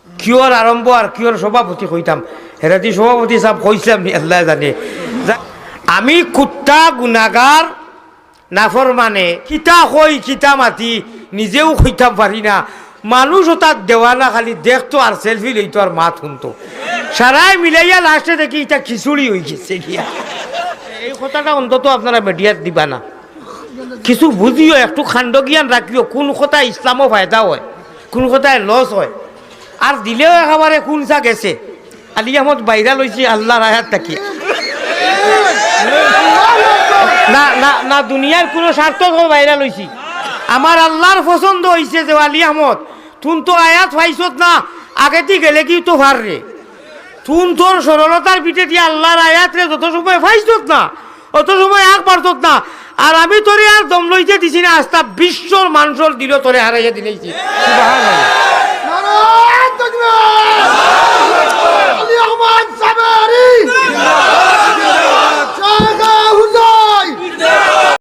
কিয়র আরম্ভ আর কিয়র সভাপতি হইতাম হেরাতি সভাপতি সাহেব হইছিলাম আল্লাহ জানে। আমি কুত্তা গুনাগার নাফর মানে কিতা হই কিতা মাতি নিজেও হইতাম পারি না। মানুষ তার দেওয়ানা খালি দেখতো আর সেলফি লইতো আর মাত শুনতো। সারাই মিলাইয়া লাস্টে দেখি এটা খিচুড়ি হয়ে গেছে গিয়া। এই কথাটা অন্তত আপনারা মিডিয়াত দিবা না। কিছু বুঝিও, একটু খাণ্ড জ্ঞান রাখিও, কোন কথা ইসলামও ফায়দা হয়, কোন কথায় লস হয়। আর দিলেও একেবারে কোন চা গেছে আলী আহমদ বাইরা লইছি আল্লাহর আয়াত থাকি না না না, দুনিয়ার কোনো স্বার্থ বাইরা লইছি। আমার আল্লাহর পছন্দ হয়েছে যে আলী আহমদ তুন তো আয়াত পাইছত না, আগেতে গেলে কি তো ভার রে, তুন তোর সরলতার পিঠে দিয়ে আল্লাহর আয়াত রে যত সময় পাইছত না অত সময় আগ পারত না। আর আমি তোরে আর দম লইতে দিছি না, আস্তা বিশ্বর মানুষের দিল তোরে হারাইয়া দিলেছি।